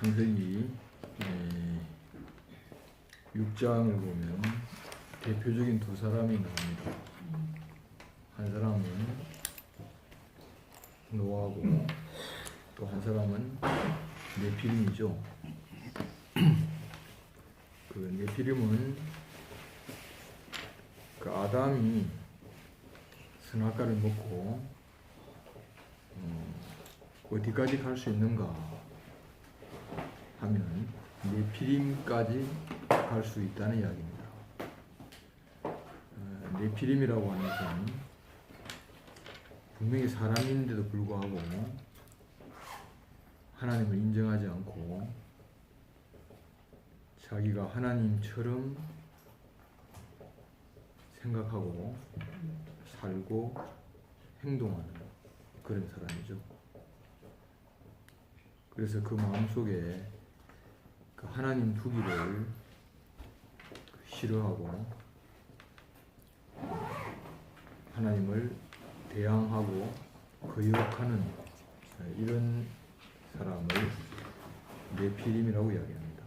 창세기 6장을 보면 대표적인 두 사람이 나옵니다. 한 사람은 노아고 또 한 사람은 네피림이죠. 그 네피림은 그 아담이 선악과를 먹고 어디까지 갈 수 있는가 하면 네피림까지 갈 수 있다는 이야기입니다. 네피림이라고 하는 것은 분명히 사람인데도 불구하고 하나님을 인정하지 않고 자기가 하나님처럼 생각하고 살고 행동하는 그런 사람이죠. 그래서 그 마음속에 그 하나님 두기를 싫어하고 하나님을 대항하고 거역하는 이런 사람을 네피림이라고 이야기합니다.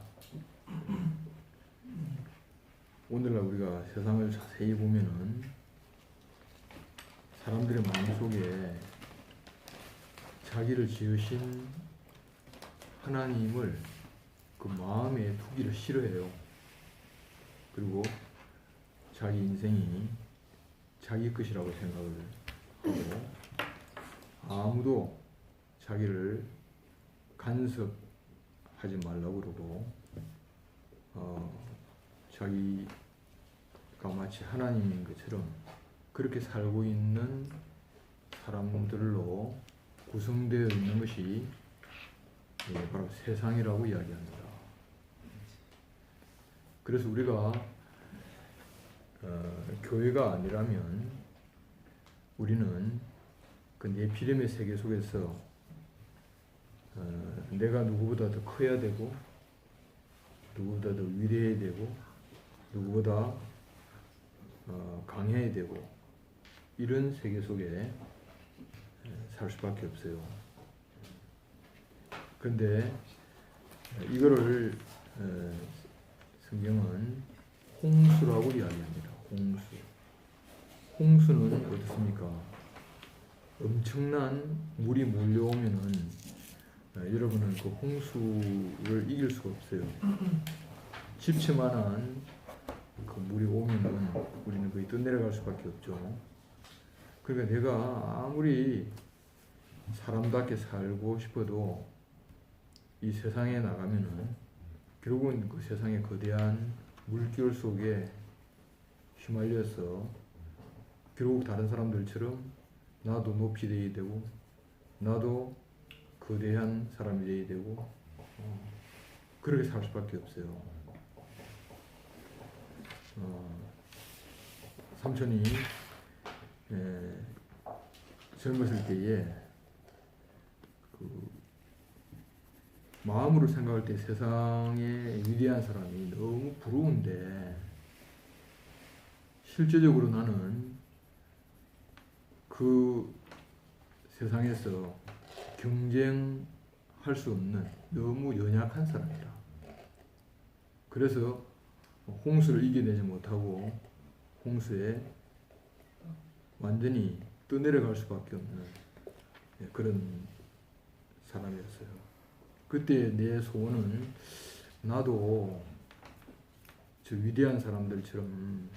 오늘날 우리가 세상을 자세히 보면은 사람들의 마음속에 자기를 지으신 하나님을 그 마음에 두기를 싫어해요. 그리고 자기 인생이 자기 것이라고 생각을 하고 아무도 자기를 간섭하지 말라고 그러고 자기가 마치 하나님인 것처럼 그렇게 살고 있는 사람들로 구성되어 있는 것이 바로 세상이라고 이야기합니다. 그래서 우리가 교회가 아니라면 우리는 그 네피림의 세계 속에서 내가 누구보다 더 커야 되고 누구보다 더 위대해야 되고 누구보다 강해야 되고 이런 세계 속에 살 수밖에 없어요. 그런데 이거를 성경은 홍수라고 이야기합니다. 홍수는 어떻습니까? 엄청난 물이 몰려오면은 여러분은 그 홍수를 이길 수가 없어요. 집채만한 그 물이 오면은 우리는 거의 떠내려갈 수밖에 없죠. 그러니까 내가 아무리 사람답게 살고 싶어도 이 세상에 나가면은 결국은 그 세상의 거대한 물결 속에 휘말려서 결국 다른 사람들처럼 나도 높이 되어야 되고 나도 거대한 사람이 되어야 되고 그렇게 살 수밖에 없어요. 삼촌이 젊었을 때에 그 마음으로 생각할 때 세상에 위대한 사람이 너무 부러운데 실제적으로 나는 그 세상에서 경쟁할 수 없는 너무 연약한 사람이라. 그래서 홍수를 이겨내지 못하고 홍수에 완전히 떠내려갈 수밖에 없는 그런 사람이었어요. 그때 내 소원은 나도 저 위대한 사람들처럼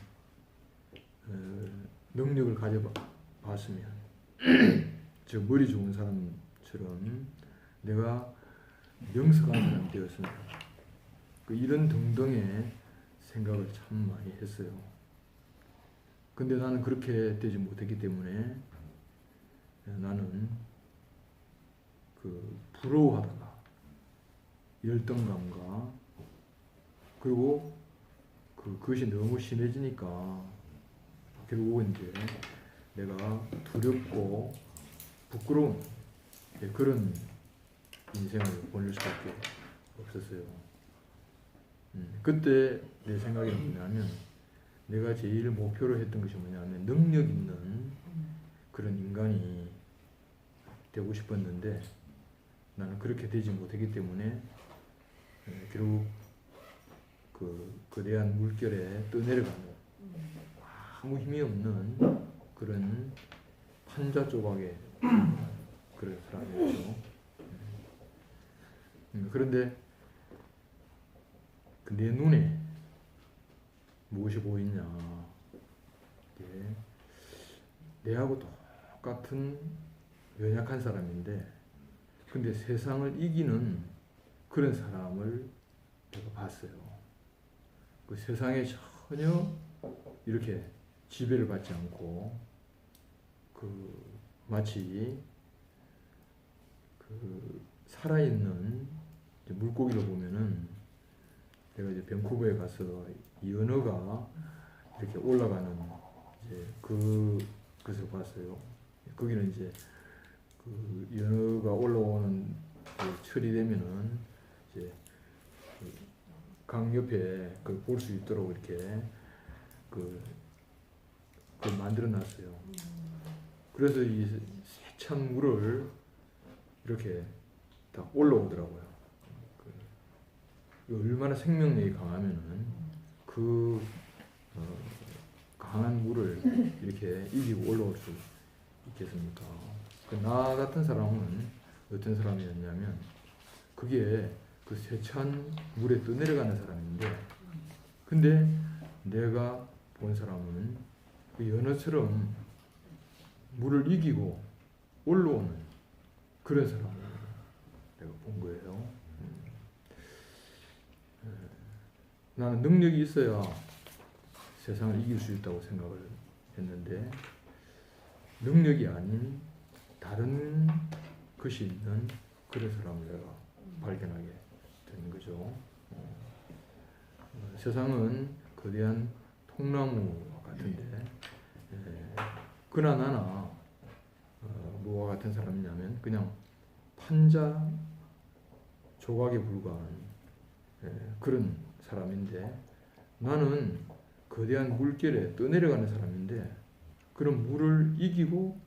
능력을 가져봤으면 저 머리 좋은 사람처럼 내가 명석한 사람이 되었으면 이런 등등의 생각을 참 많이 했어요. 근데 나는 그렇게 되지 못했기 때문에 나는 그 부러워하다가 열등감과 그리고 그것이 너무 심해지니까 결국은 이제 내가 두렵고 부끄러운 그런 인생을 보낼 수밖에 없었어요. 그때 내 생각이 뭐냐면 내가 제일 목표로 했던 것이 뭐냐면 능력 있는 그런 인간이 되고 싶었는데 나는 그렇게 되지 못했기 때문에 결국 그 거대한 물결에 떠내려가는 아무 힘이 없는 그런 판자 조각의 그런 사람이었죠. 그런데 내 눈에 무엇이 보이냐? 내하고 똑같은 연약한 사람인데, 근데 세상을 이기는 그런 사람을 내가 봤어요. 그 세상에 전혀 이렇게 지배를 받지 않고, 마치 살아있는 물고기를 보면은, 내가 이제 밴쿠버에 가서 연어가 이렇게 올라가는 이제 그것을 봤어요. 거기는 이제 연어가 올라오는 철이 되면은 이제 강 옆에 볼 수 있도록 이렇게 만들어 놨어요. 그래서 이 세찬 물을 이렇게 다 올라오더라고요. 얼마나 생명력이 강하면은 강한 물을 이렇게 이기고 올라올 수 있겠습니까? 나 같은 사람은 어떤 사람이었냐면, 그게 그 세찬 물에 떠내려가는 사람인데, 근데 내가 본 사람은 그 연어처럼 물을 이기고 올라오는 그런 사람을 내가 본 거예요. 나는 능력이 있어야 세상을 이길 수 있다고 생각을 했는데, 능력이 아닌 다른 것이 있는 그런 사람을 내가 발견하게 된 거죠. 세상은 거대한 통나무와 같은데, 그나 나나 뭐와 같은 사람이냐면 그냥 판자 조각에 불과한 그런 사람인데, 나는 거대한 물결에 떠내려가는 사람인데, 그런 물을 이기고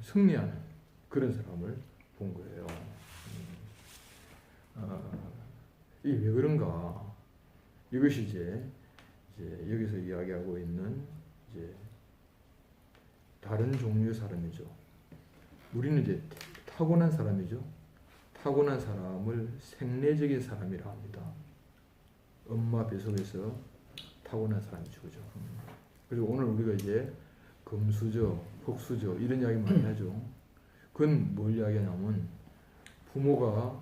승리하는 그런 사람을 본 거예요. 이게 왜 그런가? 이것이 이제 여기서 이야기하고 있는 이제 다른 종류의 사람이죠. 우리는 이제 타고난 사람이죠. 타고난 사람을 생내적인 사람이라 합니다. 엄마 뱃속에서 타고난 사람이죠, 그죠? 그리고 오늘 우리가 이제 금수저, 흑수저 이런 이야기 많이 하죠. 그건 뭘 이야기하냐면, 부모가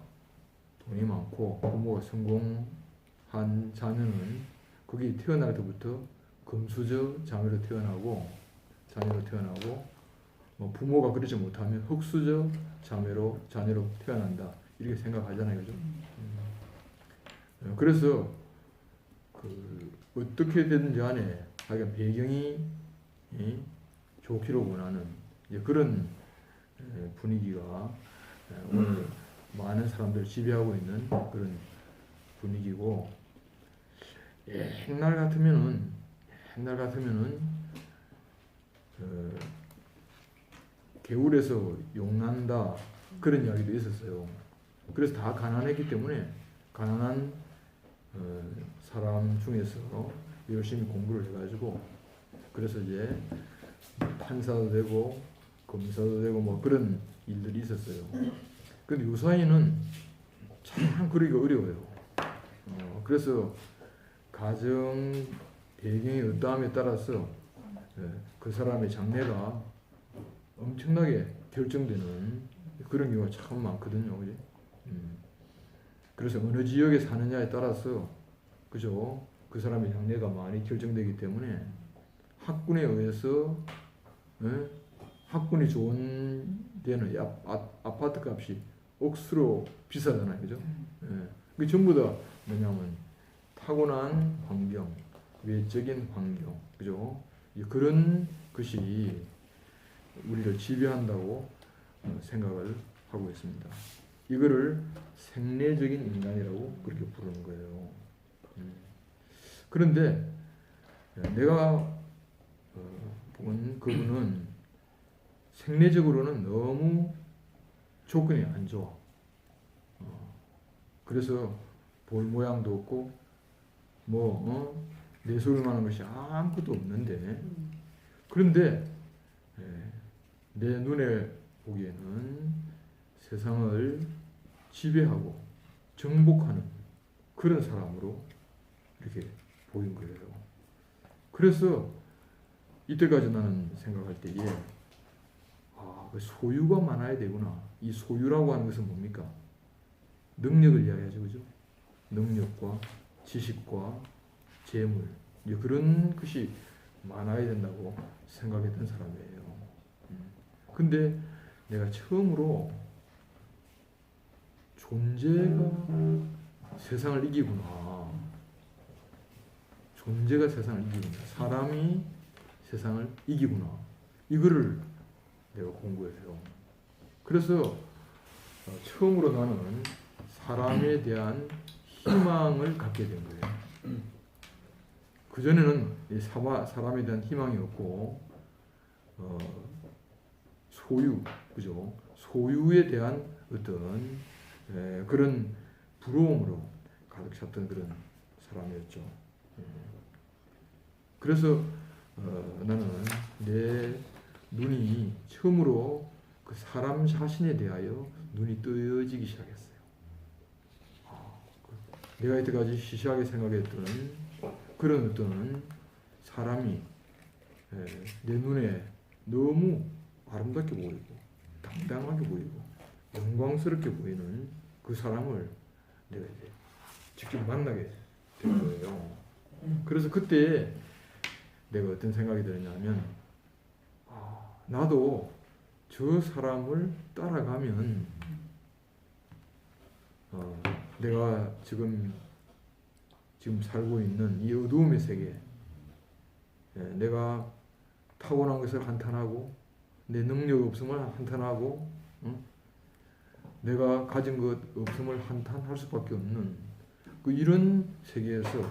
돈이 많고 부모가 성공한 자녀는 거기 태어날 때부터 금수저 자매로 태어나고 뭐 부모가 그러지 못하면 흑수저 자녀로 태어난다, 이렇게 생각하잖아요, 그죠? 그래서 어떻게 되든지 간에 하여간 배경이 좋기를 원하는 이제 그런 분위기가 오늘 많은 사람들을 지배하고 있는 그런 분위기고, 옛날 같으면은 개울에서 용난다 그런 이야기도 있었어요. 그래서 다 가난했기 때문에 가난한 사람 중에서 열심히 공부를 해가지고, 그래서 이제 판사도 되고 검사도 되고 뭐 그런 일들이 있었어요. 근데 요사이는 참 그러기가 어려워요. 그래서 가정 배경이 어떠함에 따라서 그 사람의 장래가 엄청나게 결정되는 그런 경우가 참 많거든요, 그지? 그래서 어느 지역에 사느냐에 따라서, 그죠? 그 사람의 장래가 많이 결정되기 때문에 학군에 의해서 학군이 좋은 데는 아파트 값이 억수로 비싸잖아요, 그죠? 그 전부 다 뭐냐면 타고난 환경, 외적인 환경, 그죠? 그런 것이 우리를 지배한다고 생각을 하고 있습니다. 이거를 생내적인 인간이라고 그렇게 부르는 거예요. 그런데 내가 본 그분은 생내적으로는 너무 조건이 안 좋아. 그래서 볼 모양도 없고 내세울 만한 것이 아무것도 없는데, 그런데 내 눈에 보기에는 세상을 지배하고 정복하는 그런 사람으로 이렇게 보인 거예요. 그래서 이때까지 나는 생각할 때에 그 소유가 많아야 되구나. 이 소유라고 하는 것은 뭡니까? 능력을 이야기하죠, 그죠? 능력과 지식과 재물, 그런 것이 많아야 된다고 생각했던 사람이에요. 근데 내가 처음으로 존재가 세상을 이기구나. 존재가 세상을 이기구나. 사람이 세상을 이기구나. 이거를 내가 공부해요. 그래서 처음으로 나는 사람에 대한 희망을 갖게 된 거예요. 그전에는 사람에 대한 희망이 없고 소유, 그죠? 소유에 대한 어떤 그런 부러움으로 가득 찼던 그런 사람이었죠. 그래서 나는 내 눈이 처음으로 그 사람 자신에 대하여 눈이 뜨여지기 시작했어요. 내가 이때까지 시시하게 생각했던 그런 어떤 사람이 내 눈에 너무 아름답게 보이고 당당하게 보이고 영광스럽게 보이는 그 사람을 내가 이제 직접 만나게 된 거예요. 그래서 그때 내가 어떤 생각이 들었냐면 나도 저 사람을 따라가면 내가 지금 살고 있는 이 어두움의 세계, 내가 타고난 것을 한탄하고 내 능력 없음을 한탄하고 내가 가진 것 없음을 한탄할 수밖에 없는 이런 세계에서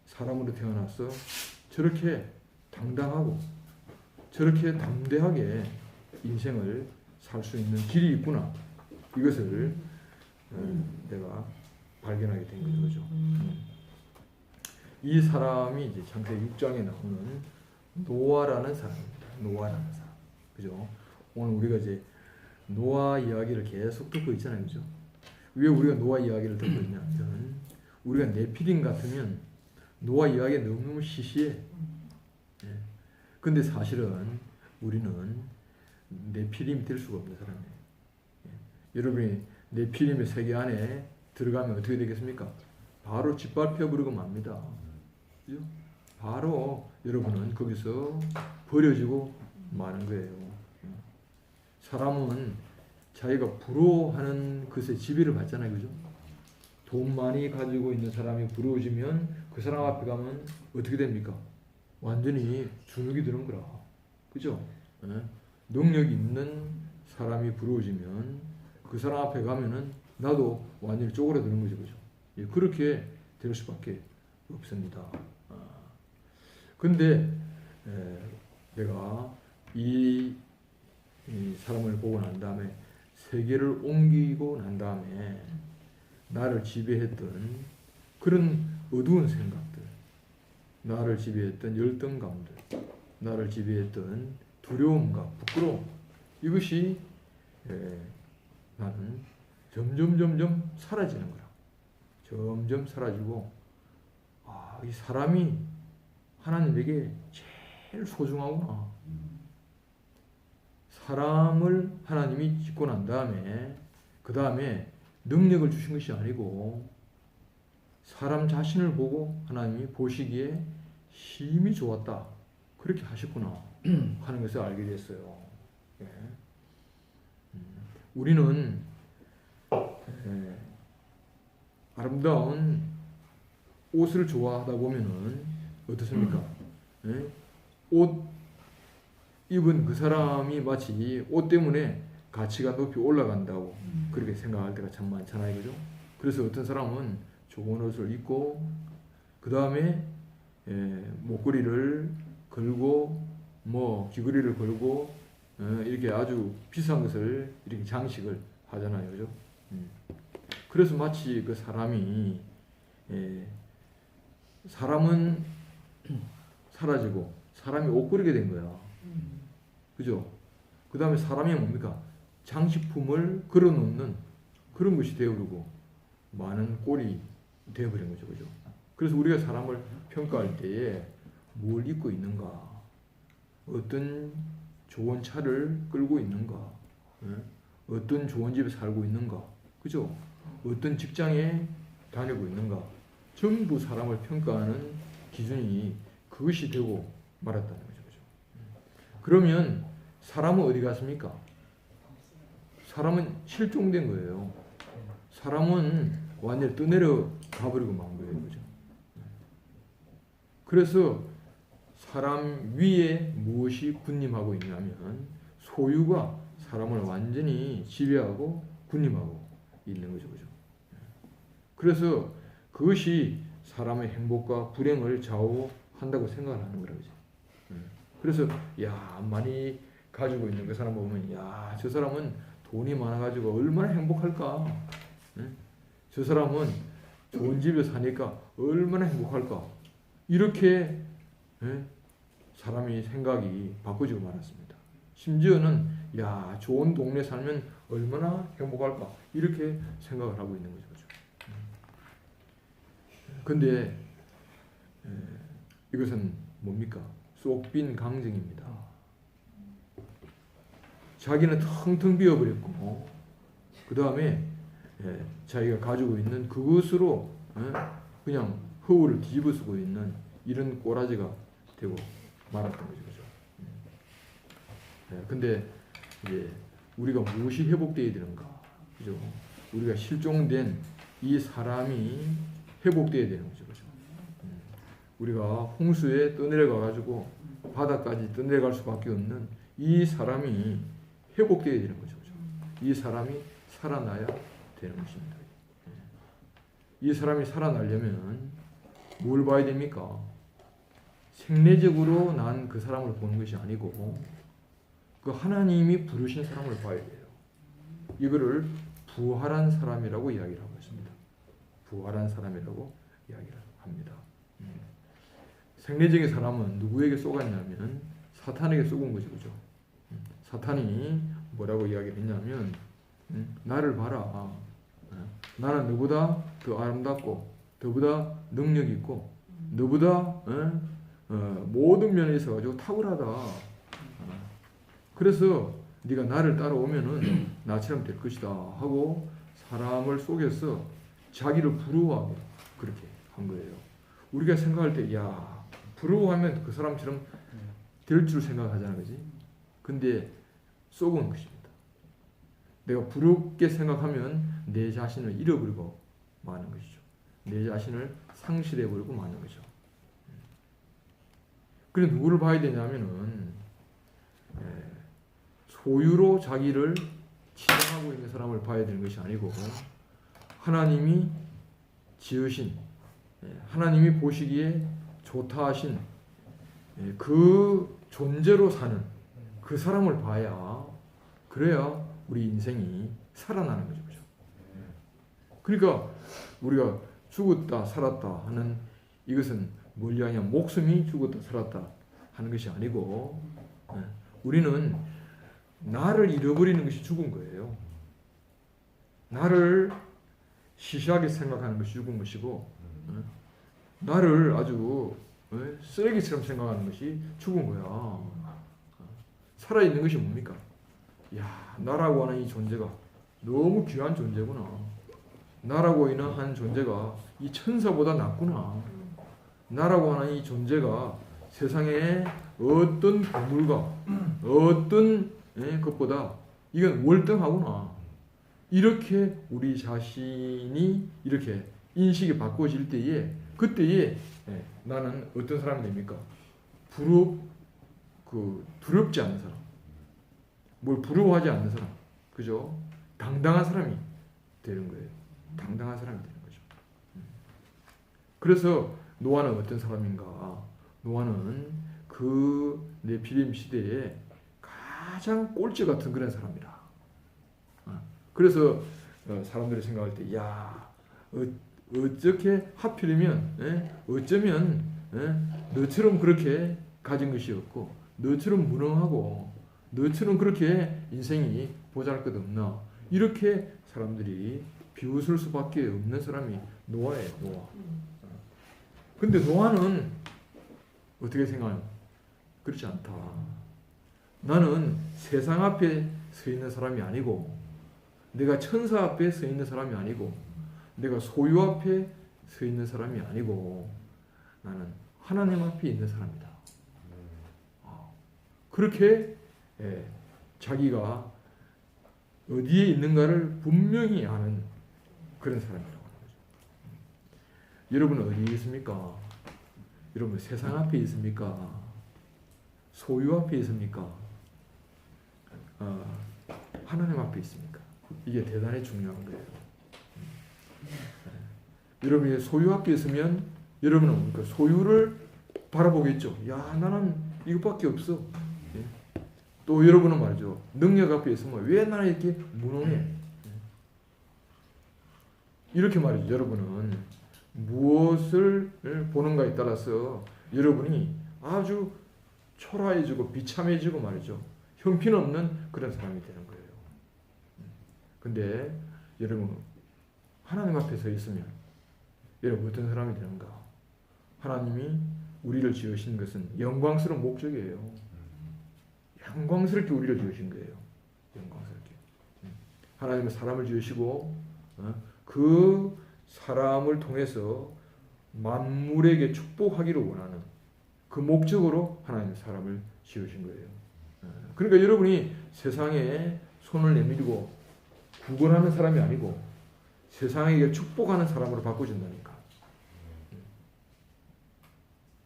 사람으로 태어나서 저렇게 당당하고 저렇게 담대하게 인생을 살 수 있는 길이 있구나. 이것을 내가 발견하게 된 거죠. 이 사람이 이제 창세기 6장에 나오는 노아라는 사람입니다. 노아라는 사람. 그죠? 오늘 우리가 이제 노아 이야기를 계속 듣고 있잖아요. 그죠? 왜 우리가 노아 이야기를 듣고 있냐면 우리가 네피림 같으면 노아 이야기가 너무너무 시시해. 근데 사실은 우리는 네피림이 될 수가 없는 사람이에요. 여러분이 네피림의 세계 안에 들어가면 어떻게 되겠습니까? 바로 짓밟혀 버리고 맙니다. 그죠? 바로 여러분은 거기서 버려지고 마는 거예요. 사람은 자기가 부러워하는 것에 지배를 받잖아요. 그죠? 돈 많이 가지고 있는 사람이 부러워지면 그 사람 앞에 가면 어떻게 됩니까? 완전히 주눅이 드는 거라. 그죠? 능력이 있는 사람이 부러워지면 그 사람 앞에 가면은 나도 완전히 쪼그라드는 거죠. 그죠? 그렇게 될 수밖에 없습니다. 근데 내가 이 사람을 보고 난 다음에 세계를 옮기고 난 다음에 나를 지배했던 그런 어두운 생각들, 나를 지배했던 열등감들, 나를 지배했던 두려움과 부끄러움, 이것이 나는 점점 사라지는 거라. 점점 사라지고 이 사람이 하나님에게 제일 소중하구나. 사람을 하나님이 짓고 난 다음에 그 다음에 능력을 주신 것이 아니고 사람 자신을 보고 하나님이 보시기에 힘이 좋았다. 그렇게 하셨구나 하는 것을 알게 됐어요. 우리는 아름다운 옷을 좋아하다 보면은 어떻습니까? 옷 입은 그 사람이 마치 옷 때문에 가치가 높이 올라간다고 그렇게 생각할 때가 참 많잖아요. 그죠? 그래서 어떤 사람은 좋은 옷을 입고 그 다음에 목걸이를 걸고 귀걸이를 걸고 이렇게 아주 비싼 것을 이렇게 장식을 하잖아요. 그죠? 그래서 마치 그 사람이 사람은 사라지고 사람이 옷 고르게 된 거야. 그죠? 그 다음에 사람이 뭡니까? 장식품을 걸어놓는 그런 것이 되어버리고 많은 꼴이 되어버린 거죠. 그죠? 그래서 우리가 사람을 평가할 때에 뭘 입고 있는가, 어떤 좋은 차를 끌고 있는가, 어떤 좋은 집에 살고 있는가, 그죠? 어떤 직장에 다니고 있는가, 전부 사람을 평가하는 기준이 그것이 되고 말았다는 거죠. 그죠? 그러면 사람은 어디 갔습니까? 사람은 실종된 거예요. 사람은 완전히 떠내려 가버리고 만 거예요. 그죠? 그래서 사람 위에 무엇이 군림하고 있냐면 소유가 사람을 완전히 지배하고 군림하고 있는 거죠. 그죠? 그래서 그것이 사람의 행복과 불행을 좌우한다고 생각을 하는 거라고. 그래서 야, 많이 가지고 있는 그 사람 보면 야, 저 사람은 돈이 많아가지고 얼마나 행복할까? 저 사람은 좋은 집에 사니까 얼마나 행복할까? 이렇게 사람이 생각이 바꿔지고 말았습니다. 심지어는 야, 좋은 동네 살면 얼마나 행복할까? 이렇게 생각을 하고 있는 거죠. 근데 이것은 뭡니까? 쏙 빈 강정입니다. 자기는 텅텅 비어버렸고 그 다음에 자기가 가지고 있는 그것으로 그냥 허울을 뒤집어 쓰고 있는 이런 꼬라지가 되고 말았던 거죠. 근데 이제 우리가 무엇이 회복되어야 되는가? 그죠? 우리가 실종된 이 사람이 회복되어야 되는 거죠. 그죠? 우리가 홍수에 떠내려가 가지고 바다까지 떠내려갈 수밖에 없는 이 사람이 회복되어야 되는 거죠. 그죠? 이 사람이 살아나야 되는 것입니다. 이 사람이 살아나려면 뭘 봐야 됩니까? 생리적으로 난 그 사람을 보는 것이 아니고 그 하나님이 부르신 사람을 봐야 돼요. 이거를 부활한 사람이라고 이야기를 하고 있습니다. 부활한 사람이라고 이야기를 합니다. 생리적인 사람은 누구에게 쏘갔냐면 사탄에게 쏘은 거죠. 그죠? 사탄이 뭐라고 이야기를 했냐면 나를 봐라. 나는 너보다 더 아름답고 너보다 능력 있고 너보다 모든 면에 있어 가지고 탁월하다. 그래서 네가 나를 따라오면은 나처럼 될 것이다 하고 사람을 속여서 자기를 부러워하게 그렇게 한 거예요. 우리가 생각할 때 야, 부러워하면 그 사람처럼 될 줄 생각하잖아, 그지? 근데 속은 것입니다. 내가 부럽게 생각하면 내 자신을 잃어버리고 마는 것이죠. 내 자신을 상실해버리고 마는 거죠. 그래서 누구를 봐야 되냐면은 소유로 자기를 치장하고 있는 사람을 봐야 되는 것이 아니고 하나님이 지으신 하나님이 보시기에 좋다 하신 그 존재로 사는 그 사람을 봐야 그래야 우리 인생이 살아나는 거죠. 그죠? 그러니까 우리가 죽었다 살았다 하는 이것은 뭘로 하냐면 목숨이 죽었다 살았다 하는 것이 아니고 우리는 나를 잃어버리는 것이 죽은 거예요. 나를 시시하게 생각하는 것이 죽은 것이고 나를 아주 쓰레기처럼 생각하는 것이 죽은 거야. 살아있는 것이 뭡니까? 야, 나라고 하는 이 존재가 너무 귀한 존재구나. 나라고 하는 존재가 이 천사보다 낫구나. 나라고 하는 이 존재가 세상에 어떤 보물과 어떤 것보다 이건 월등하구나. 이렇게 우리 자신이 이렇게 인식이 바꿔질 때에 그때에 나는 어떤 사람이 됩니까? 두렵지 않은 사람, 뭘 부러워하지 않는 사람, 그죠? 당당한 사람이 되는 거예요. 당당한 사람이 되는 거죠. 그래서 노아는 어떤 사람인가? 노아는 그 네피림 시대에 가장 꼴찌 같은 그런 사람이라. 그래서 사람들이 생각할 때, 야, 어떻게 하필이면, 어쩌면 너처럼 그렇게 가진 것이 없고, 너처럼 무능하고, 너처럼 그렇게 인생이 보잘것없나, 이렇게 사람들이 비웃을 수밖에 없는 사람이 노아예요. 노아. 근데 노아는 어떻게 생각해요? 그렇지 않다. 나는 세상 앞에 서 있는 사람이 아니고, 내가 천사 앞에 서 있는 사람이 아니고, 내가 소유 앞에 서 있는 사람이 아니고, 나는 하나님 앞에 있는 사람이다. 그렇게 자기가 어디에 있는가를 분명히 아는 그런 사람이라고 하는 거죠. 여러분은 어디에 있습니까? 여러분 세상 앞에 있습니까? 소유 앞에 있습니까? 하나님 앞에 있습니까? 이게 대단히 중요한 거예요. 여러분이 소유 앞에 있으면 여러분은 그 소유를 바라보겠죠. 야, 나는 이것밖에 없어. 또 여러분은 말이죠. 능력 앞에 있으면 왜 나는 이렇게 무능해? 이렇게 말이죠. 여러분은 무엇을 보는가에 따라서 여러분이 아주 초라해지고 비참해지고 말이죠. 형편없는 그런 사람이 되는 거예요. 근데 여러분 하나님 앞에 서 있으면 여러분 어떤 사람이 되는가? 하나님이 우리를 지으신 것은 영광스러운 목적이에요. 영광스럽게 우리를 지으신 거예요. 영광스럽게. 하나님은 사람을 지으시고 그 사람을 통해서 만물에게 축복하기를 원하는 그 목적으로 하나님 사람을 지으신 거예요. 그러니까 여러분이 세상에 손을 내밀고 구걸하는 사람이 아니고 세상에게 축복하는 사람으로 바꿔준다니까.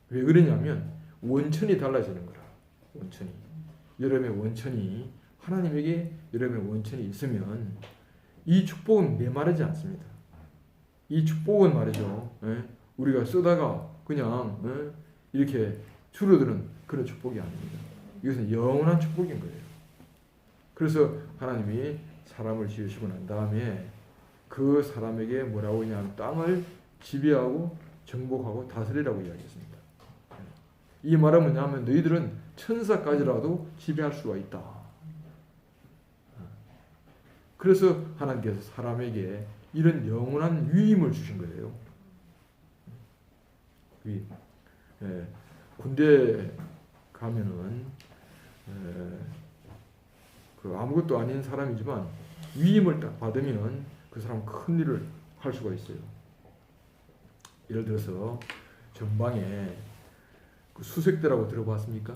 왜 그러냐면 원천이 달라지는 거라. 원천이. 여러분의 원천이 하나님에게 여러분의 원천이 있으면 이 축복은 메마르지 않습니다. 이 축복은 말이죠. 우리가 쓰다가 그냥 이렇게 줄어드는 그런 축복이 아닙니다. 이것은 영원한 축복인 거예요. 그래서 하나님이 사람을 지으시고 난 다음에 그 사람에게 뭐라고 하냐면 땅을 지배하고 정복하고 다스리라고 이야기했습니다. 이 말은 뭐냐면 너희들은 천사까지라도 지배할 수가 있다. 그래서 하나님께서 사람에게 이런 영원한 위임을 주신 거예요. 군대 가면은 그 아무것도 아닌 사람이지만 위임을 딱 받으면 그 사람 큰 일을 할 수가 있어요. 예를 들어서 전방에 그 수색대라고 들어봤습니까?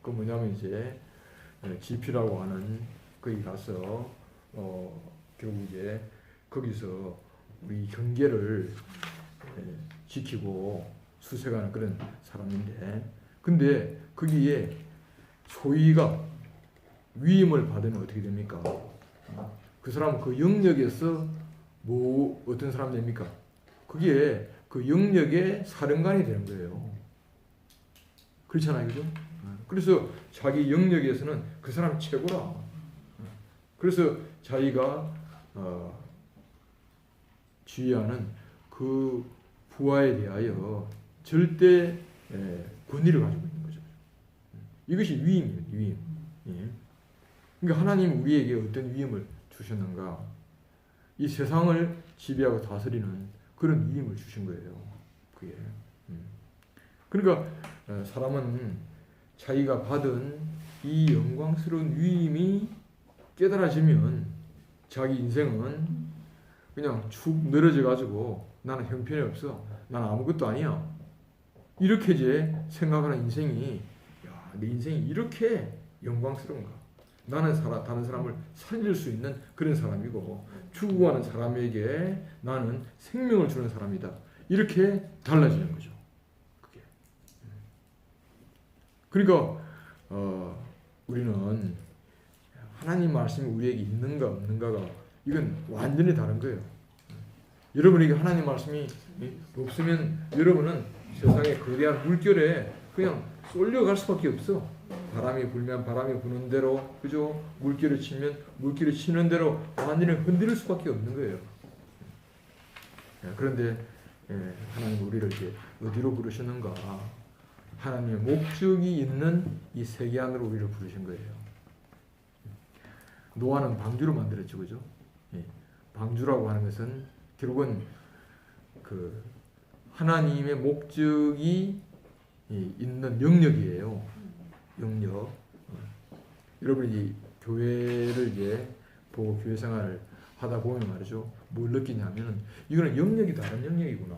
그 뭐냐면 이제 GP라고 하는 거기 가서 결국 이제 거기서 우리 경계를 지키고 수색하는 그런 사람인데, 근데 거기에 소위가 위임을 받으면 어떻게 됩니까? 그 사람은 그 영역에서 뭐 어떤 사람 됩니까? 그게 그 영역의 사령관이 되는 거예요. 그렇잖아요, 그죠? 그래서 자기 영역에서는 그 사람 최고라. 그래서 자기가 지휘하는 그 부하에 대하여 절대 권위를 가지고 있는 거죠. 이것이 위임이에요, 위임. 예. 그러니까 하나님은 우리에게 어떤 위임을 주셨는가? 이 세상을 지배하고 다스리는 그런 위임을 주신 거예요. 그게. 그러니까 사람은 자기가 받은 이 영광스러운 위임이 깨달아지면 자기 인생은 그냥 축 늘어져 가지고 나는 형편이 없어, 나는 아무것도 아니야, 이렇게 이제 생각하는 인생이, 야, 내 인생이 이렇게 영광스러운가? 나는 다른 사람을 살릴 수 있는 그런 사람이고 추구하는 사람에게 나는 생명을 주는 사람이다. 이렇게 달라지는 거죠. 그게. 그러니까 우리는 하나님 말씀이 우리에게 있는가 없는가가 이건 완전히 다른 거예요. 여러분에게 하나님 말씀이 없으면 여러분은 세상의 거대한 물결에 그냥 쏠려갈 수밖에 없어. 바람이 불면 바람이 부는 대로, 그죠? 물기를 치면 물기를 치는 대로 완전히 흔들릴 수밖에 없는 거예요. 그런데 하나님 우리를 이제 어디로 부르셨는가? 하나님의 목적이 있는 이 세계 안으로 우리를 부르신 거예요. 노아는 방주로 만들었죠, 그죠? 방주라고 하는 것은 결국은 그 하나님의 목적이 있는 영역이에요. 영역. 여러분이 교회를 이제 보고 교회 생활을 하다 보면 말이죠. 뭘 느끼냐면은 이거는 영역이 다른 영역이구나.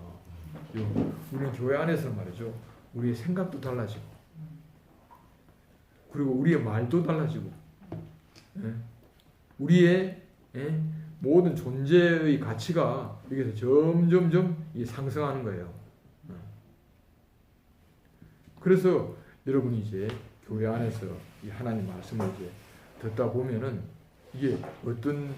우리는 교회 안에서는 말이죠. 우리의 생각도 달라지고, 그리고 우리의 말도 달라지고, 우리의 모든 존재의 가치가 여기서 점점점 상승하는 거예요. 그래서 여러분이 이제 교회 안에서 이 하나님 말씀을 이제 듣다 보면은 이게 어떤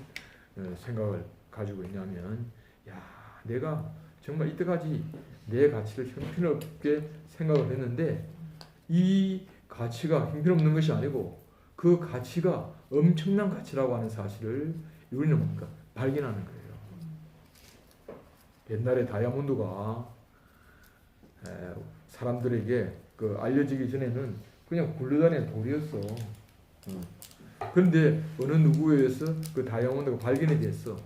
생각을 가지고 있냐면, 야, 내가 정말 이때까지 내 가치를 형편없게 생각을 했는데 이 가치가 형편없는 것이 아니고 그 가치가 엄청난 가치라고 하는 사실을 우리는 뭡니까? 발견하는 거예요. 옛날에 다이아몬드가 사람들에게 그 알려지기 전에는 그냥 굴러다니는 돌이었어. 그런데 어느 누구에 의해서 그 다이아몬드가 발견이 됐어.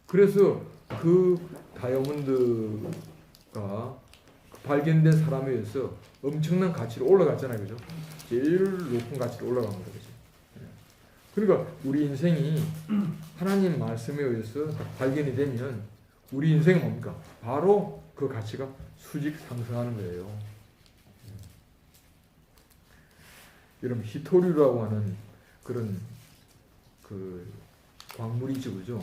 그래서 그 다이아몬드가 발견된 사람에 의해서 엄청난 가치로 올라갔잖아요, 그죠? 제일 높은 가치로 올라간 거죠, 그죠? 그러니까 우리 인생이 하나님 말씀에 의해서 발견이 되면 우리 인생은 뭡니까? 바로 그 가치가 수직 상승하는 거예요. 여러분 히토류라고 하는 그런 그 광물이 있죠, 그죠?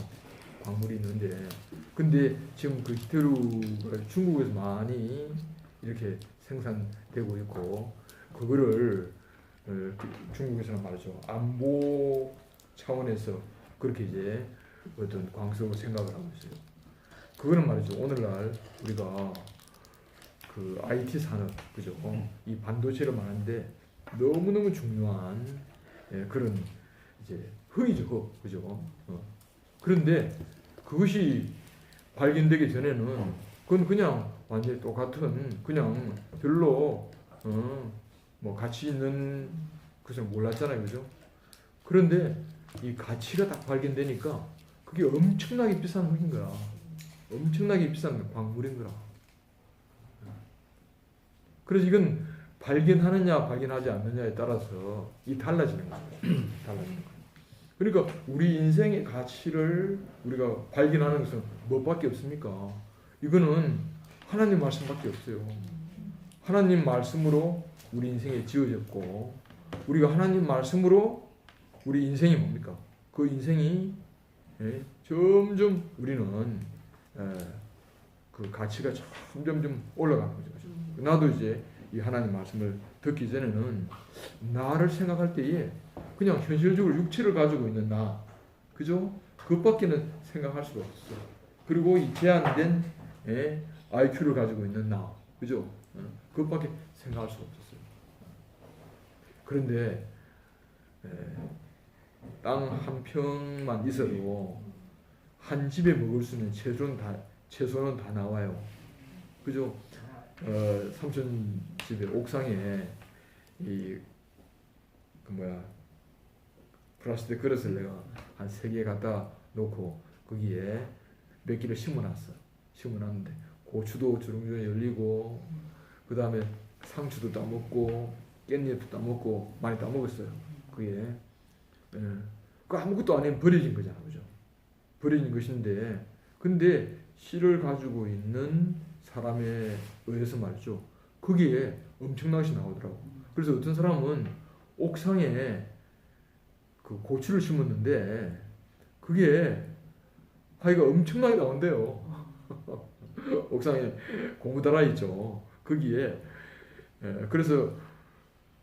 광물이 있는데, 근데 지금 그 히토류가 중국에서 많이 이렇게 생산되고 있고, 그거를 중국에서는 말이죠, 안보 차원에서 그렇게 이제 어떤 광석으로 생각을 하고 있어요. 그거는 말이죠, 오늘날 우리가 그 IT 산업, 그죠? 이 반도체를 말하는데 너무너무 중요한 그런 이제 흙이죠, 흙, 그죠? 그런데 그것이 발견되기 전에는 그건 그냥 완전히 똑같은 그냥 별로 뭐 가치 있는 것을 몰랐잖아요, 그죠? 그런데 이 가치가 딱 발견되니까 그게 엄청나게 비싼 흙인 거야. 엄청나게 비싼 광물인 거라. 그래서 이건 발견하느냐 발견하지 않느냐에 따라서 이 달라지는 거예요. 달라지는 거예요. 그러니까 우리 인생의 가치를 우리가 발견하는 것은 뭐밖에 없습니까? 이거는 하나님 말씀밖에 없어요. 하나님 말씀으로 우리 인생이 지어졌고, 우리가 하나님 말씀으로 우리 인생이 뭡니까? 그 인생이 점점 우리는 그 가치가 점점 올라가는 거죠. 나도 이제 이 하나님 말씀을 듣기 전에는 나를 생각할 때에 그냥 현실적으로 육체를 가지고 있는 나, 그죠? 그것밖에는 생각할 수가 없어. 그리고 이 제한된 IQ를 가지고 있는 나, 그죠? 그것밖에 생각할 수가 없었어요. 그런데 땅 한 평만 있어도 한 집에 먹을 수 있는 채소는 다 나와요. 그죠? 삼촌 집에 옥상에 플라스틱 그릇을 내가 한 3개 갖다 놓고 거기에 몇 개를 심어놨는데 고추도 주렁주렁 열리고, 그 다음에 상추도 따먹고 깻잎도 따먹고 많이 따먹었어요. 그게 그 아무것도 아니면 버려진 거잖아, 그죠? 버려진 것인데, 근데 씨를 가지고 있는 사람에 의해서 말이죠, 거기에 엄청난 것이 나오더라고. 그래서 어떤 사람은 옥상에 그 고추를 심었는데 그게 하이가 엄청나게 나온대요. 옥상에 고무다라 있죠. 거기에 그래서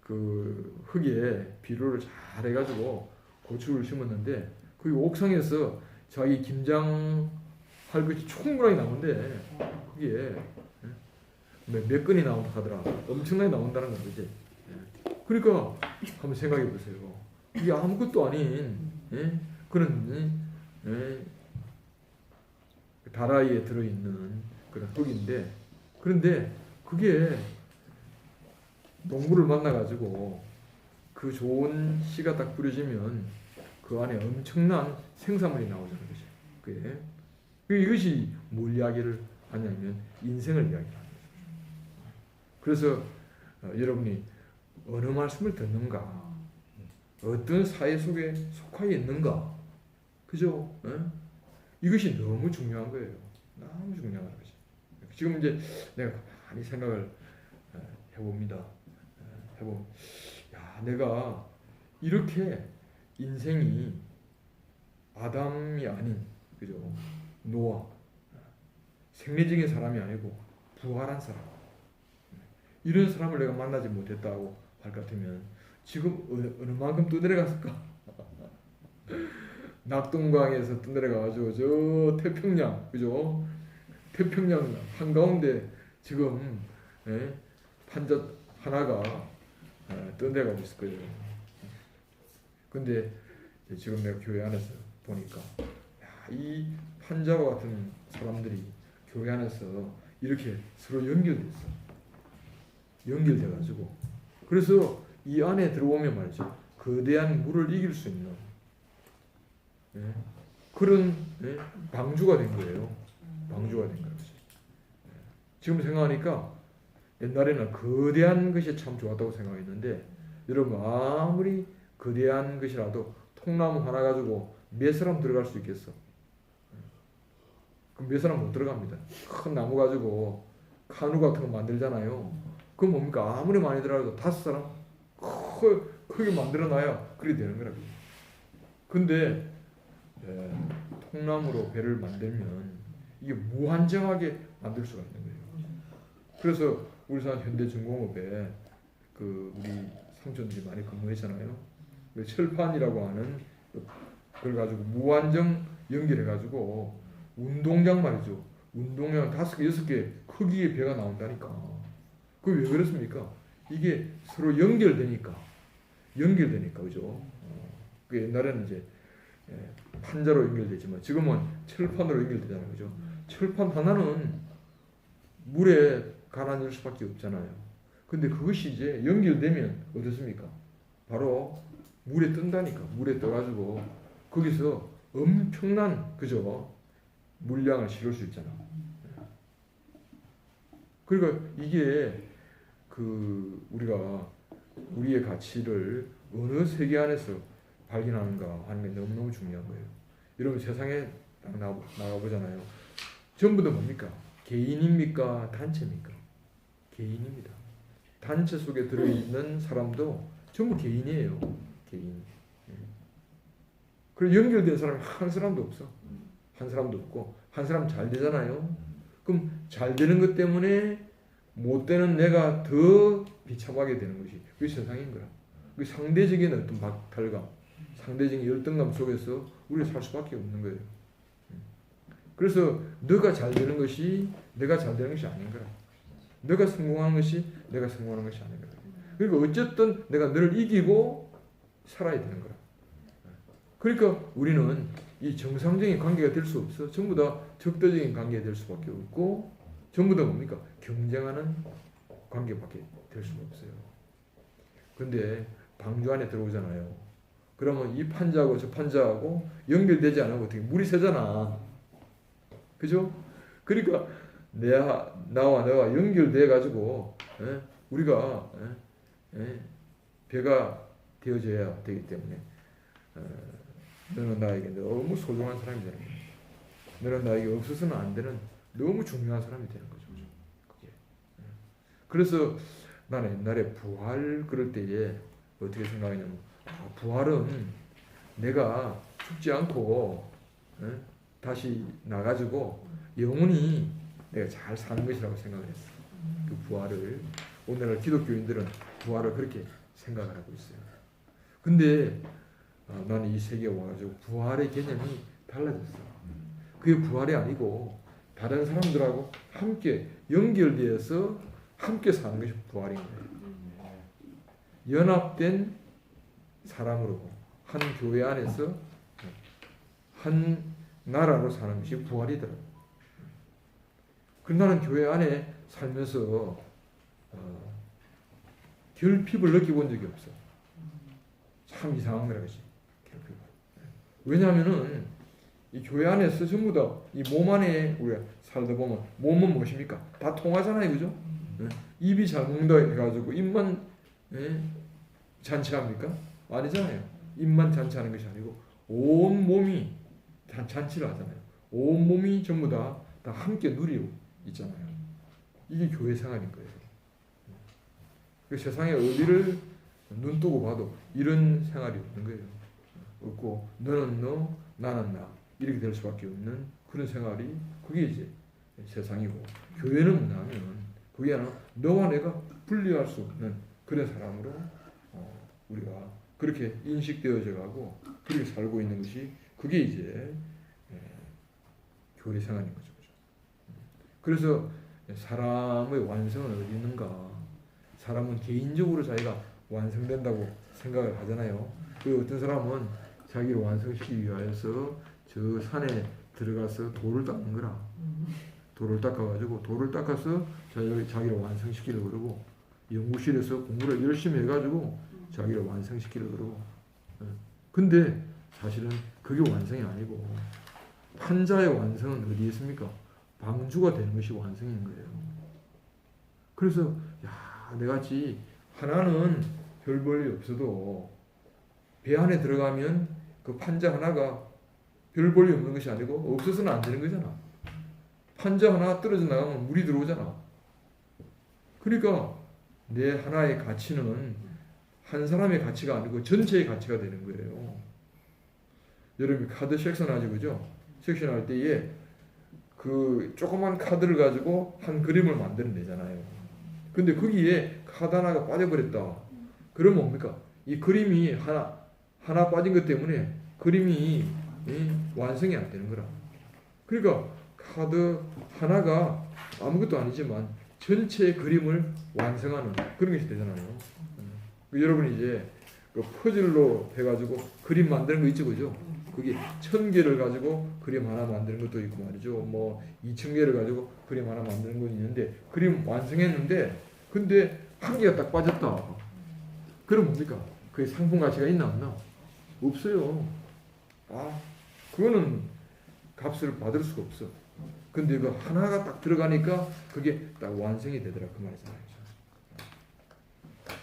그 흙에 비료를 잘 해가지고 고추를 심었는데 그 옥상에서 자기 김장 할 것이 충분하게 나오는데 그게 몇 건이 나온다 하더라. 엄청나게 나온다는 거지. 그러니까 한번 생각해 보세요. 이게 아무것도 아닌 그런 다라이에 들어있는 그런 떡인데, 그런데 그게 농부를 만나가지고 그 좋은 씨가 딱 뿌려지면 그 안에 엄청난 생산물이 나오자는 거죠. 그게 이것이 뭘 이야기를 하냐면 인생을 이야기하는 거죠. 그래서 여러분이 어느 말씀을 듣는가, 어떤 사회 속에 속하여 있는가, 그죠? 이것이 너무 중요한 거예요. 너무 중요한 거죠. 지금 이제 내가 많이 생각을 해봅니다. 야, 내가 이렇게 인생이 아담이 아닌, 그죠? 노아, 생리적인 사람이 아니고 부활한 사람, 이런 사람을 내가 만나지 못했다고 할 것 같으면 지금 어느 만큼 떠내려갔을까? 낙동강에서 떠내려가가지고 저 태평양, 그죠? 태평양 한가운데 지금 판자 하나가 떠내려가고 있을 거예요. 근데 지금 내가 교회 안에서 보니까 이 판자와 같은 사람들이 교회 안에서 이렇게 서로 연결돼가지고, 그래서 이 안에 들어오면 말이죠, 거대한 물을 이길 수 있는 그런 방주가 된 거예요. 방주가 된 거죠. 지금 생각하니까 옛날에는 거대한 것이 참 좋았다고 생각했는데, 여러분 아무리 거대한 것이라도 통나무 하나 가지고 몇 사람 들어갈 수 있겠어? 그럼 몇 사람 못 들어갑니다. 큰 나무 가지고 카누 같은 거 만들잖아요. 그럼 뭡니까? 아무리 많이 들어가도 5사람 크게 만들어놔야 그래 되는 거라고. 근데 통나무로 배를 만들면 이게 무한정하게 만들 수가 있는 거예요. 그래서 우리 산 현대중공업에 그 우리 삼촌들이 많이 근무했잖아요. 철판이라고 하는 그걸 가지고 무한정 연결해가지고 운동장 말이죠. 운동장 5개, 6개 크기의 배가 나온다니까. 그게 왜 그렇습니까? 이게 서로 연결되니까, 그죠? 그 옛날에는 이제 판자로 연결되지만 지금은 철판으로 연결되잖아요, 그죠? 철판 하나는 물에 가라앉을 수밖에 없잖아요. 근데 그것이 이제 연결되면 어떻습니까? 바로 물에 뜬다니까. 물에 떠가지고 거기서 엄청난, 그죠? 물량을 실을 수 있잖아. 그러니까 이게 우리가 우리의 가치를 어느 세계 안에서 발견하는가 하는 게 너무너무 중요한 거예요. 여러분 세상에 나가보잖아요. 전부 다 뭡니까? 개인입니까? 단체입니까? 개인입니다. 단체 속에 들어있는 사람도 전부 개인이에요. 개인. 그리고 연결된 사람이 한 사람도 없어. 한 사람도 없고, 한 사람 잘 되잖아요. 그럼 잘 되는 것 때문에 못 되는 내가 더 비참하게 되는 것이 그게 세상인 거야. 그 상대적인 어떤 박탈감, 상대적인 열등감 속에서 우리가 살 수밖에 없는 거예요. 그래서 너가 잘 되는 것이 내가 잘 되는 것이 아닌 거라. 너가 성공하는 것이 내가 성공하는 것이 아닌 거라. 그러니까 어쨌든 내가 너를 이기고 살아야 되는 거라. 그러니까 우리는 이 정상적인 관계가 될 수 없어. 전부 다 적대적인 관계가 될 수밖에 없고, 전부 다 뭡니까? 경쟁하는 관계밖에 될 수가 없어요. 근데 방주 안에 들어오잖아요. 그러면 이 판자하고 저 판자하고 연결되지 않으면 어떻게 물이 새잖아. 그죠? 그러니까 나와 너가 연결돼 가지고 우리가 배가 되어져야 되기 때문에 너는 나에게 너무 소중한 사람이 되는 거야. 너는 나에게 없어서는 안 되는 너무 중요한 사람이 되는 거죠. 그게. 그래서 나는 옛날에 부활 그럴 때에 어떻게 생각했냐면, 부활은 내가 죽지 않고 다시 나가지고 영원히 내가 잘 사는 것이라고 생각을 했어. 그 부활을 오늘날 기독교인들은 부활을 그렇게 생각을 하고 있어요. 근데 나는 이 세계에 와가지고 부활의 개념이 달라졌어. 그게 부활이 아니고 다른 사람들하고 함께 연결되어서 함께 사는 것이 부활인 거예요. 연합된 사람으로 한 교회 안에서 한 나라로 사는 것이 부활이더라고요. 그럼 나는 교회 안에 살면서 결핍을 느껴본 적이 없어. 참 이상한 거라 그지. 결핍을. 왜냐하면은 이 교회 안에서 전부 다 이 몸 안에 우리가 살다 보면 몸은 무엇입니까? 다 통하잖아요, 그죠? 입이 잘 먹는다 해가지고 입만 잔치합니까? 아니잖아요. 입만 잔치하는 것이 아니고 온 몸이 다 잔치를 하잖아요. 온 몸이 전부 다 함께 누리고 있잖아요. 이게 교회 생활인 거예요. 그 세상에 어디를 눈 뜨고 봐도 이런 생활이 없는 거예요. 없고 너는 너, 나는 나 이렇게 될 수밖에 없는 그런 생활이 그게 이제 세상이고 교회는 뭐냐면 그게 아니라 너와 내가 분리할 수 없는 그런 사람으로 우리가 그렇게 인식되어져 가고 그렇게 살고 있는 것이 그게 이제 교회 생활인 거죠. 그래서 사람의 완성은 어디 있는가? 사람은 개인적으로 자기가 완성된다고 생각을 하잖아요. 그 어떤 사람은 자기를 완성시키기 위하여서 저 산에 들어가서 돌을 닦는 거라. 돌을 닦아가지고 돌을 닦아서 자기를 완성시키려고 그러고 연구실에서 공부를 열심히 해가지고 자기를 완성시키려고 그러고. 근데 사실은 그게 완성이 아니고 판자의 완성은 어디에 있습니까? 방주가 되는 것이 완성인 거예요. 그래서 내같이 하나는 별 볼일 없어도 배 안에 들어가면 그 판자 하나가 별 볼일 없는 것이 아니고 없어서는 안 되는 거잖아. 판자 하나 떨어져 나가면 물이 들어오잖아. 그러니까 내 하나의 가치는 한 사람의 가치가 아니고 전체의 가치가 되는 거예요. 여러분이 카드 섹션 하죠, 그죠? 섹션 할 때에 그 조그만 카드를 가지고 한 그림을 만들어내잖아요. 근데 거기에 카드 하나가 빠져버렸다. 그러면 뭡니까? 이 그림이 하나 빠진 것 때문에 그림이 완성이 안 되는 거라. 그러니까 카드 하나가 아무것도 아니지만 전체의 그림을 완성하는 그런 것이 되잖아요. 여러분이 이제 그 퍼즐로 해가지고 그림 만드는 거 있죠, 그죠? 그게 1000개를 가지고 그림 하나 만드는 것도 있고 말이죠. 뭐 2000개를 가지고 그림 하나 만드는 건 있는데 그림 완성했는데 근데 한 개가 딱 빠졌다. 그럼 뭡니까? 그게 상품 가치가 있나 없나? 없어요. 그거는 값을 받을 수가 없어. 근데 그 하나가 딱 들어가니까 그게 딱 완성이 되더라 그 말이잖아요.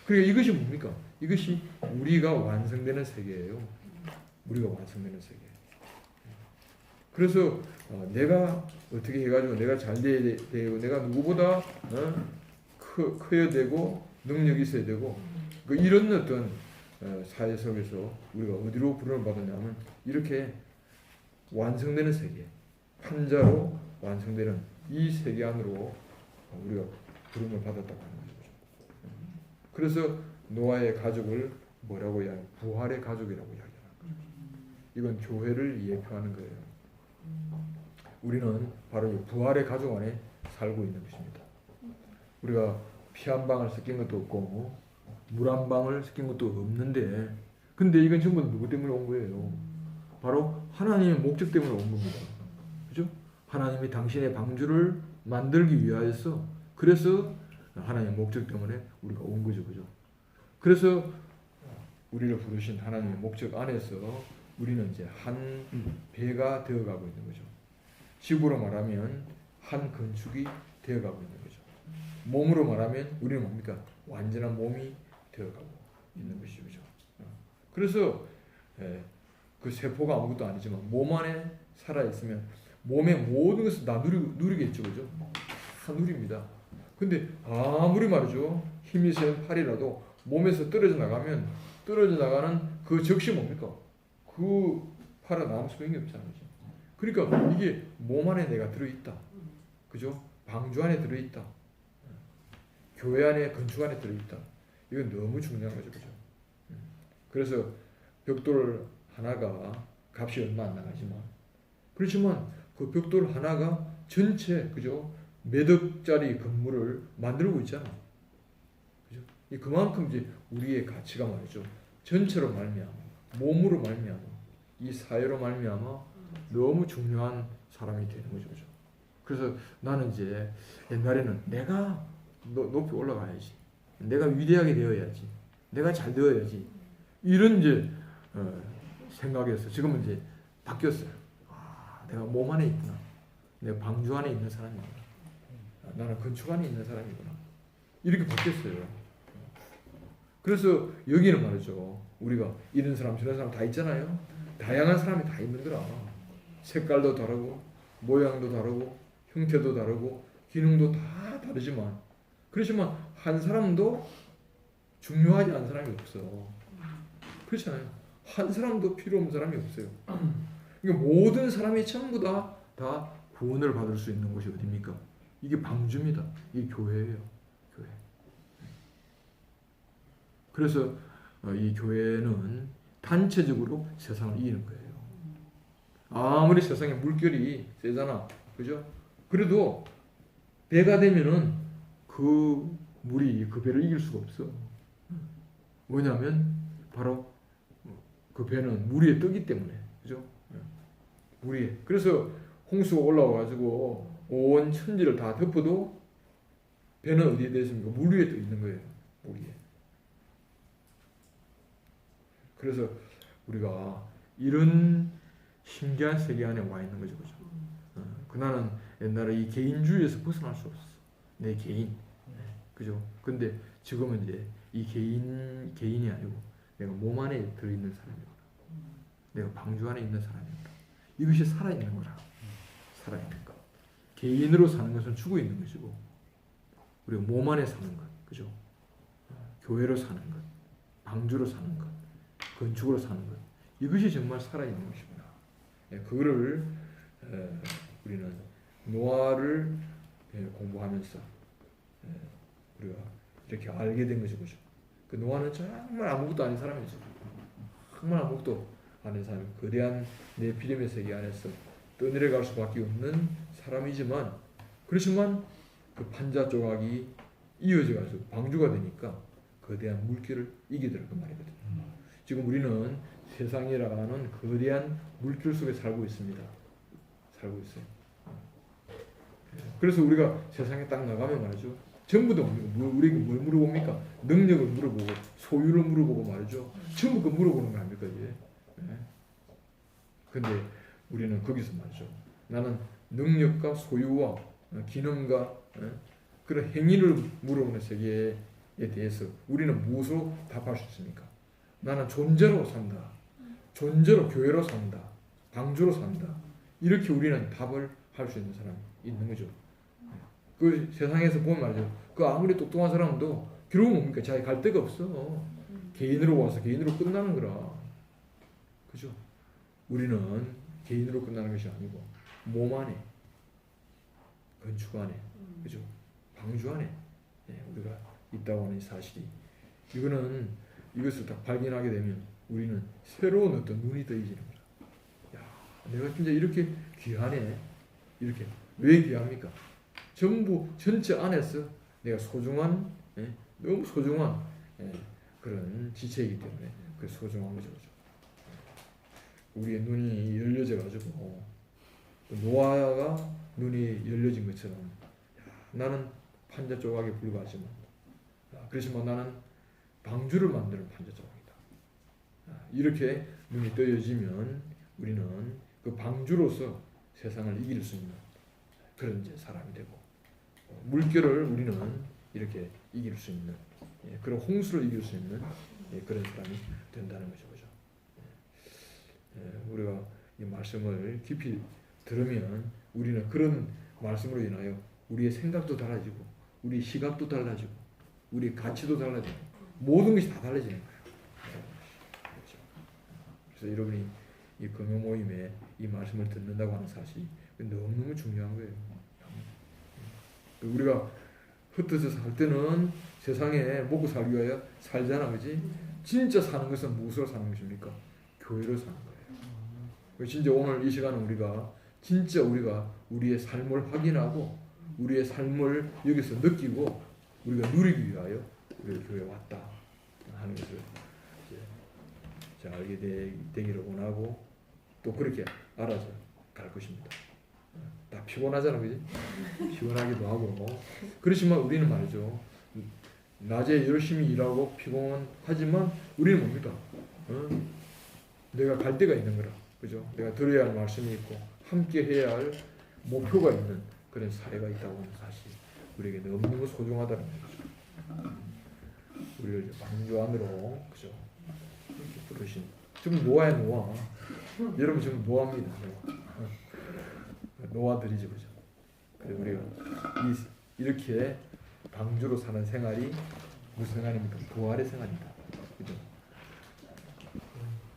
그러니까 이것이 뭡니까? 이것이 우리가 완성되는 세계예요. 우리가 완성되는 세계. 그래서 내가 어떻게 해가지고 내가 잘 돼야 되고 내가 누구보다 커야 되고 능력이 있어야 되고 이런 어떤 사회 속에서 우리가 어디로 부름을 받았냐면 이렇게 완성되는 세계, 판자로 완성되는 이 세계 안으로 우리가 부름을 받았다고 하는 거죠. 그래서 노아의 가족을 뭐라고 이야기해요? 부활의 가족이라고 이야기하는 거죠. 이건 교회를 예표하는 거예요. 우리는 바로 이 부활의 가족 안에 살고 있는 것입니다. 우리가 피 한 방울 섞인 것도 없고 물 한 방울 섞인 것도 없는데 근데 이건 전부 누구 때문에 온 거예요? 바로 하나님의 목적 때문에 온 겁니다. 그죠? 하나님이 당신의 방주를 만들기 위하여서 그래서 하나님의 목적 때문에 우리가 온 거죠. 그죠? 그래서 우리를 부르신 하나님의 목적 안에서 우리는 이제 한 배가 되어가고 있는 거죠. 집으로 말하면 한 건축이 되어가고 있는 거죠. 몸으로 말하면 우리는 뭡니까? 완전한 몸이 되어가고 있는 것이죠. 그죠? 그래서 그 세포가 아무것도 아니지만 몸 안에 살아있으면 몸의 모든 것을 다 누리겠죠. 그죠? 다 누립니다. 근데 아무리 말이죠. 힘이 센 팔이라도 몸에서 떨어져 나가면 떨어져 나가는 그 적시 뭡니까? 그 팔에 남을 수밖에 없잖아요. 그러니까 이게 몸 안에 내가 들어있다. 그죠? 방주 안에 들어있다. 교회 안에 건축 안에 들어있다. 이건 너무 중요한 거죠. 그죠? 그래서 벽돌 하나가 값이 얼마 안 나가지만 그렇지만 그 벽돌 하나가 전체 그죠? 몇 억짜리 건물을 만들고 있잖아. 그죠? 그만큼 이제 우리의 가치가 말이죠. 전체로 말미암아, 몸으로 말미암아, 이 사회로 말미암아 너무 중요한 사람이 되는 거죠. 그죠? 그래서 나는 이제 옛날에는 내가 높이 올라가야지, 내가 위대하게 되어야지, 내가 잘 되어야지, 이런 이제 생각이었어. 지금은 이제 바뀌었어요. 내가 몸 안에 있구나, 내가 방주 안에 있는 사람이구나, 나는 건축 안에 있는 사람이구나, 이렇게 바뀌었어요. 그래서 여기는 말이죠, 우리가 이런 사람 저런 사람 다 있잖아요. 다양한 사람이 다 있는 거라. 색깔도 다르고 모양도 다르고 형태도 다르고 기능도 다 다르지만, 그렇지만 한 사람도 중요하지 않은 사람이 없어. 그렇잖아요. 한 사람도 필요 없는 사람이 없어요. 그러니까 모든 사람이 전부 다 구원을 받을 수 있는 곳이 어디입니까? 이게 방주입니다. 이게 교회예요. 교회. 그래서 이 교회는 단체적으로 세상을 이기는 거예요. 아무리 세상에 물결이 세잖아, 그죠? 그래도 배가 되면은 그 물이 그 배를 이길 수가 없어. 왜냐하면 바로 그 배는 물 위에 뜨기 때문에, 그죠? 물 위에. 그래서 홍수가 올라와가지고 온 천지를 다 덮어도 배는 어디에 되어 있습니까? 물 위에 떠 있는 거예요. 물 위에. 그래서 우리가 이런 신기한 세계 안에 와 있는 거죠, 그죠? 나는 옛날에 이 개인주의에서 벗어날 수 없었어. 내 개인, 그죠? 근데 지금은 이제 이 개인이 아니고 내가 몸 안에 들어있는 사람이구나, 내가 방주 안에 있는 사람이구나. 이것이 살아있는 거라. 살아있는 것. 개인으로 사는 것은 죽어 있는 것이고, 우리가 몸 안에 사는 것, 그죠? 교회로 사는 것, 방주로 사는 것, 건축으로 사는 것, 이것이 정말 살아있는 것이구나. 그거를 우리는 노아를 공부하면서 우리가 이렇게 알게 된 것이죠. 그 노아는 정말 아무것도 아닌 사람이죠. 정말 아무것도 아닌 사람, 거대한 네피림의 세계 안에서 떠내려갈 수밖에 없는 사람이지만, 그렇지만 그 판자 조각이 이어져 가지고 방주가 되니까 거대한 물결을 이기더라, 그 말이거든요. 지금 우리는 세상이라는 거대한 물결 속에 살고 있습니다. 살고 있어요. 그래서 우리가 세상에 딱 나가면 말이죠, 전부 다 우리에게 뭘 물어봅니까? 능력을 물어보고 소유를 물어보고 말이죠. 전부 그 물어보는 거 아닙니까 이제? 근데 우리는 거기서 말이죠, 나는 능력과 소유와 기능과 그런 행위를 물어보는 세계에 대해서 우리는 무엇으로 답할 수 있습니까? 나는 존재로 산다, 존재로 교회로 산다, 방주로 산다, 이렇게 우리는 답을 할 수 있는 사람이 있는 거죠. 그 세상에서 보면 말이죠, 그 아무리 똑똑한 사람도 결국은 뭡니까? 자기 갈 데가 없어. 개인으로 와서 개인으로 끝나는 거라. 그죠? 우리는 개인으로 끝나는 것이 아니고 몸 안에, 건축 안에, 그죠? 방주 안에 우리가 있다고 하는 사실이, 이것을 딱 발견하게 되면 우리는 새로운 어떤 눈이 떠지는 거야. 야, 내가 진짜 이렇게 귀하네. 이렇게 왜 귀합니까? 전부 전체 안에서 내가 소중한, 너무 소중한 그런 지체이기 때문에 그 소중한 거죠. 우리의 눈이 열려져 가지고 노아가 눈이 열려진 것처럼, 나는 판자 조각에 불과하지만, 그렇지만 나는 방주를 만드는 판자 조각이다. 이렇게 눈이 떠여지면 우리는 그 방주로서 세상을 이길 수 있는 그런 이제 사람이 되고, 물결을 우리는 이렇게 이길 수 있는, 그런 홍수를 이길 수 있는 그런 사람이 된다는 거죠, 그죠? 우리가 이 말씀을 깊이 들으면 우리는 그런 말씀으로 인하여 우리의 생각도 달라지고, 우리 시각도 달라지고, 우리 가치도 달라지고, 모든 것이 다 달라지는 거예요. 그렇죠? 그래서 여러분이 이 금요 모임에 이 말씀을 듣는다고 하는 사실이 너무너무 중요한 거예요. 우리가 흩어져 살 때는 세상에 먹고 살기 위하여 살잖아, 그지? 진짜 사는 것은 무엇으로 사는 것입니까? 교회로 사는 거예요. 진짜 오늘 이 시간은 우리가 우리의 삶을 확인하고 우리의 삶을 여기서 느끼고 우리가 누리기 위하여 우리 교회 왔다 하는 것을 이제 자 알게 되기를 원하고 또 그렇게 알아서 갈 것입니다. 다 피곤하잖아, 그지? 피곤하기도 하고 그렇지만 우리는 말이죠. 낮에 열심히 일하고 피곤하지만 우리는 뭡니까? 내가 갈 데가 있는 거라, 그죠? 내가 들어야 할 말씀이 있고 함께 해야 할 목표가 있는 그런 사례가 있다고 하는 사실 우리에게 너무너무 소중하다는 거죠. 우리를 방주 안으로, 그죠? 이렇게 부르신 지금 노아야 노아. 여러분 지금 노아입니다. 노아들이죠, 그죠? 그래서 우리가 이렇게 방주로 사는 생활이 무슨 생활입니까? 부활의 생활이다, 그죠?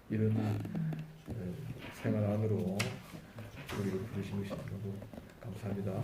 이런 생활 안으로 우리를 부르신 것이 너무 감사합니다.